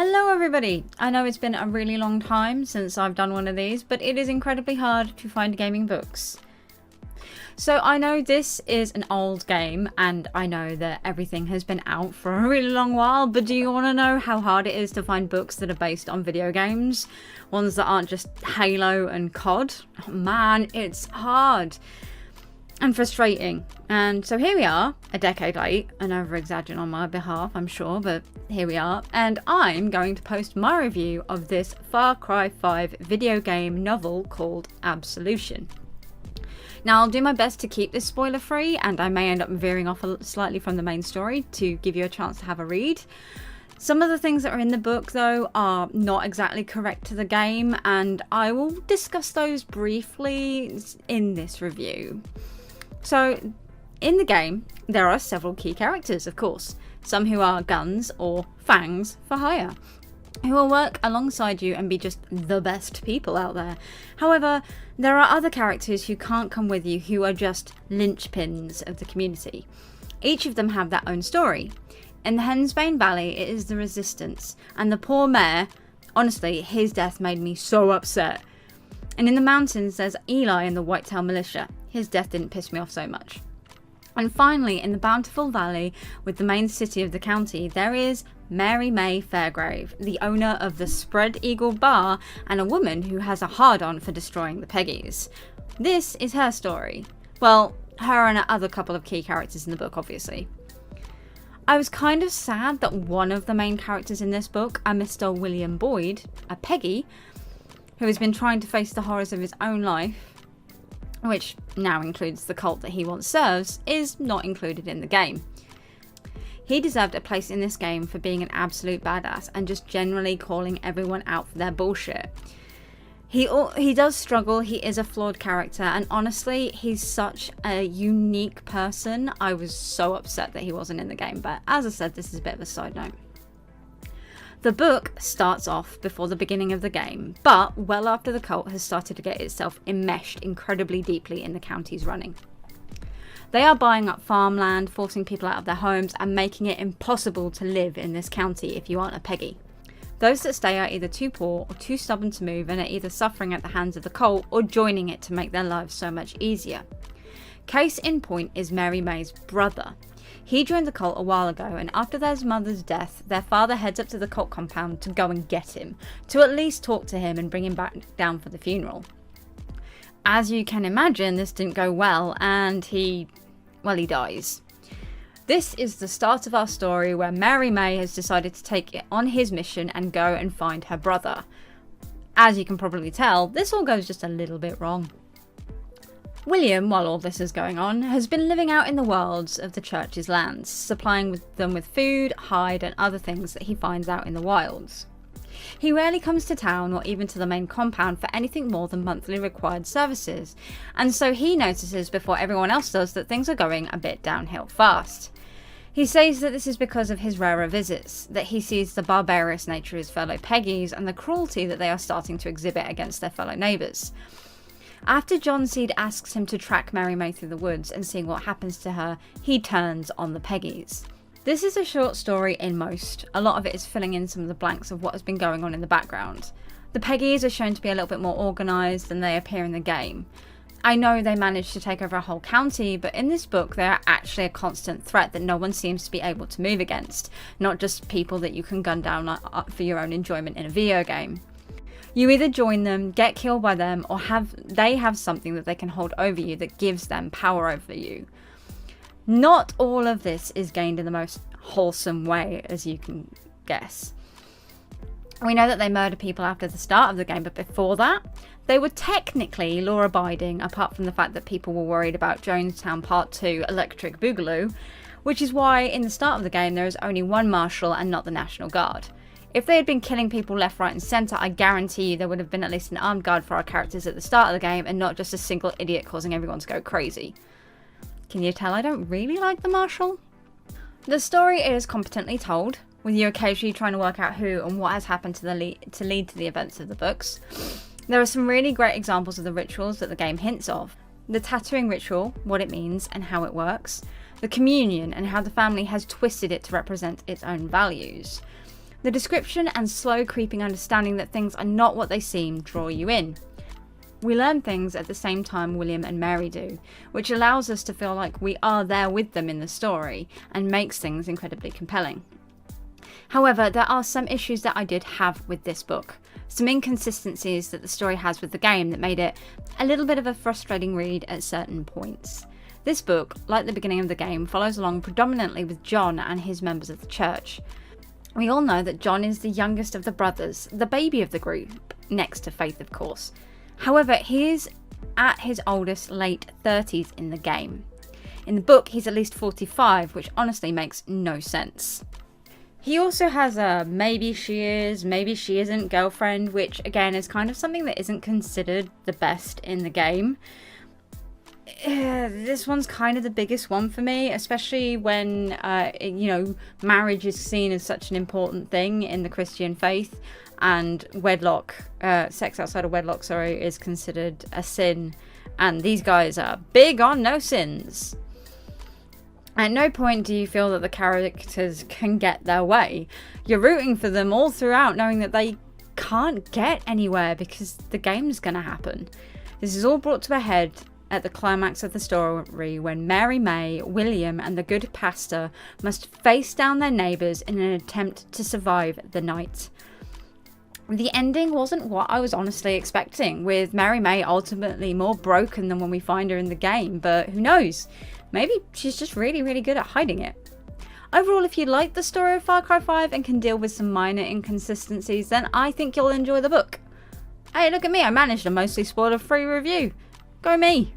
Hello everybody! I know it's been a really long time since I've done one of these, but it is incredibly hard to find gaming books. So I know this is an old game and I know that everything has been out for a really long while, but do you want to know how hard it is to find books that are based on video games? Ones that aren't just Halo and COD? Oh man, it's hard and frustrating. And so here we are, a decade late, and over-exaggerating on my behalf, I'm sure, but here we are, and I'm going to post my review of this Far Cry 5 video game novel called Absolution. Now, I'll do my best to keep this spoiler-free, and I may end up veering off slightly from the main story to give you a chance to have a read. Some of the things that are in the book, though, are not exactly correct to the game, and I will discuss those briefly in this review. So, in the game, there are several key characters, of course. Some who are guns, or fangs, for hire, who will work alongside you and be just the best people out there. However, there are other characters who can't come with you who are just linchpins of the community. Each of them have their own story. In the Hensbane Valley, it is the Resistance, and the poor mayor, honestly, his death made me so upset. And in the mountains, there's Eli and the Whitetail Militia. His death didn't piss me off so much. And finally, in the Bountiful Valley, with the main city of the county, there is Mary May Fairgrave, the owner of the Spread Eagle Bar, and a woman who has a hard-on for destroying the Peggies. This is her story. Well, her and other couple of key characters in the book, obviously. I was kind of sad that one of the main characters in this book, a Mr. William Boyd, a Peggy, who has been trying to face the horrors of his own life, which now includes the cult that he once serves, is not included in the game. He deserved a place in this game for being an absolute badass and just generally calling everyone out for their bullshit. He does struggle, he is a flawed character, and honestly, he's such a unique person. I was so upset that he wasn't in the game, but as I said, this is a bit of a side note. The book starts off before the beginning of the game, but well after the cult has started to get itself enmeshed incredibly deeply in the county's running. They are buying up farmland, forcing people out of their homes, and making it impossible to live in this county if you aren't a Peggy. Those that stay are either too poor or too stubborn to move and are either suffering at the hands of the cult or joining it to make their lives so much easier. Case in point is Mary May's brother. He joined the cult a while ago, and after their mother's death, their father heads up to the cult compound to go and get him, to at least talk to him and bring him back down for the funeral. As you can imagine, this didn't go well, and he dies. This is the start of our story where Mary May has decided to take it on his mission and go and find her brother. As you can probably tell, this all goes just a little bit wrong. William, while all this is going on, has been living out in the wilds of the church's lands, supplying them with food, hide, and other things that he finds out in the wilds. He rarely comes to town or even to the main compound for anything more than monthly required services, and so he notices before everyone else does that things are going a bit downhill fast. He says that this is because of his rarer visits, that he sees the barbarous nature of his fellow Peggies and the cruelty that they are starting to exhibit against their fellow neighbours. After John Seed asks him to track Mary May through the woods and seeing what happens to her, he turns on the Peggies. This is a short story in most. A lot of it is filling in some of the blanks of what has been going on in the background. The Peggies are shown to be a little bit more organised than they appear in the game. I know they managed to take over a whole county, but in this book they are actually a constant threat that no one seems to be able to move against, not just people that you can gun down for your own enjoyment in a video game. You either join them, get killed by them, or they have something that they can hold over you that gives them power over you. Not all of this is gained in the most wholesome way, as you can guess. We know that they murder people after the start of the game, but before that, they were technically law-abiding, apart from the fact that people were worried about Jonestown Part 2 Electric Boogaloo, which is why in the start of the game there is only one marshal and not the National Guard. If they had been killing people left, right and centre, I guarantee you there would have been at least an armed guard for our characters at the start of the game and not just a single idiot causing everyone to go crazy. Can you tell I don't really like the Marshal? The story is competently told, with you occasionally trying to work out who and what has happened to lead to the events of the books. There are some really great examples of the rituals that the game hints of. The tattooing ritual, what it means and how it works. The communion and how the family has twisted it to represent its own values. The description and slow creeping understanding that things are not what they seem draw you in. We learn things at the same time William and Mary do, which allows us to feel like we are there with them in the story and makes things incredibly compelling. However, there are some issues that I did have with this book. Some inconsistencies that the story has with the game that made it a little bit of a frustrating read at certain points. This book, like the beginning of the game, follows along predominantly with John and his members of the church. We all know that John is the youngest of the brothers, the baby of the group, next to Faith of course. However, he is at his oldest late 30s in the game. In the book, he's at least 45, which honestly makes no sense. He also has a maybe she is, maybe she isn't girlfriend, which again is kind of something that isn't considered the best in the game. This one's kind of the biggest one for me, especially when, marriage is seen as such an important thing in the Christian faith, and sex outside of wedlock, is considered a sin, and these guys are big on no sins. At no point do you feel that the characters can get their way. You're rooting for them all throughout, knowing that they can't get anywhere because the game's gonna happen. This is all brought to a head at the climax of the story when Mary May, William and the good pastor must face down their neighbours in an attempt to survive the night. The ending wasn't what I was honestly expecting, with Mary May ultimately more broken than when we find her in the game, but who knows? Maybe she's just really, really good at hiding it. Overall, if you like the story of Far Cry 5 and can deal with some minor inconsistencies, then I think you'll enjoy the book. Hey, look at me, I managed a mostly spoiler-free review. Go me!